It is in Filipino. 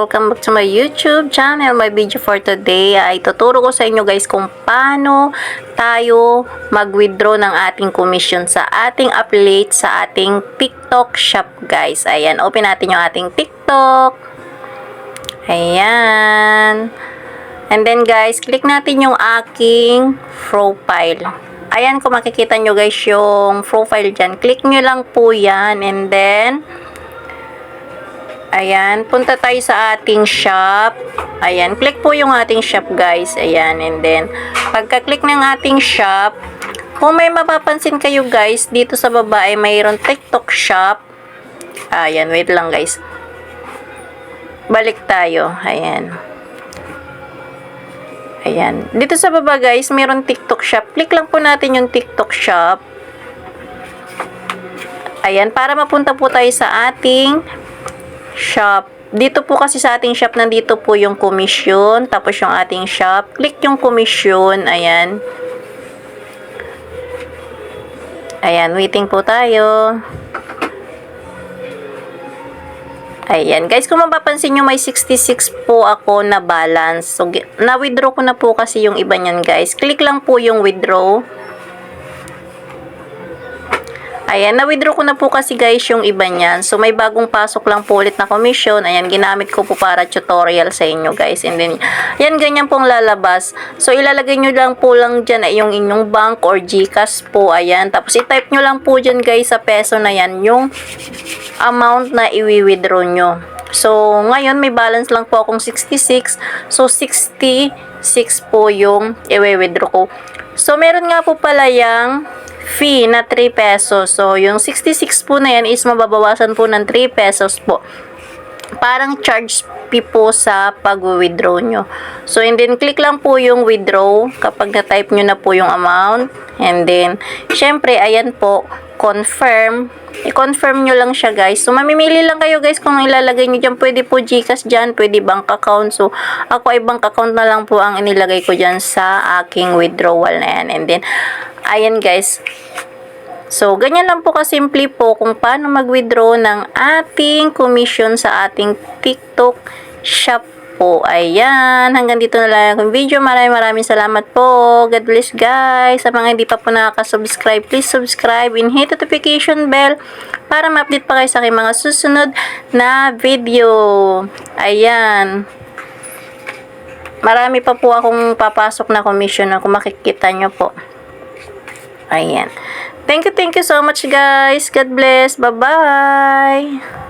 Welcome back to my YouTube channel. My video for today ay tuturo ko sa inyo guys kung paano tayo mag-withdraw ng ating commission sa ating affiliate sa ating TikTok shop guys. Ayan, open natin yung ating TikTok. Ayan. And then guys, click natin yung aking profile. Ayan, kung makikita nyo guys yung profile dyan, click nyo lang po yan. And then ayan, punta tayo sa ating shop. Ayan, click po yung ating shop guys. Ayan, and then pagka-click ng ating shop, kung may mapapansin kayo guys, dito sa baba ay mayroon TikTok shop. Ayan, wait lang guys. Balik tayo. Ayan. Ayan. Dito sa baba guys, mayroon TikTok shop. Click lang po natin yung TikTok shop. Ayan, para mapunta po tayo sa ating shop. Dito po kasi sa ating shop, nandito po yung commission, tapos yung ating shop. Click yung commission. Ayan. Ayan, waiting po tayo. Ayan, guys, kung mapapansin nyo, may 66 po ako na balance. So, na-withdraw ko na po kasi yung iba nyan, guys. Click lang po yung withdraw. Ayan, na-withdraw ko na po kasi guys yung iba niyan. So, may bagong pasok lang po ulit na commission. Ayan, ginamit ko po para tutorial sa inyo guys. And then, yan, ganyan pong lalabas. So, ilalagay nyo lang po lang dyan ay yung inyong bank or GCash po. Ayan, tapos i-type nyo lang po dyan guys sa peso na yan yung amount na i-withdraw nyo. So, ngayon may balance lang po akong 66. So, 66 po yung i-withdraw ko. So, meron nga po pala yung fee na 3 pesos. So, yung 66 po na yan is mababawasan po ng 3 pesos po. Parang charge fee po sa pag-withdraw nyo. So, and then, click lang po yung withdraw kapag na-type nyo na po yung amount. And then, syempre, ayan po, confirm. I-confirm nyo lang siya, guys. So, mamimili lang kayo, guys, kung ilalagay nyo dyan. Pwede po GCash dyan, pwede bank account. So, ako ay bank account na lang po ang inilagay ko dyan sa aking withdrawal na yan. And then, ayan, guys. So, ganyan lang po kasimple po kung paano mag-withdraw ng ating commission sa ating TikTok shop po. Ayan. Hanggang dito na lang yung video. Maraming salamat po. God bless guys. Sa mga hindi pa po nakaka-subscribe, please subscribe and hit notification bell para ma-update pa kayo sa aking mga susunod na video. Ayan. Marami pa po akong papasok na commission na kung makikita nyo po. Ayan. Thank you so much guys. God bless. Bye-bye.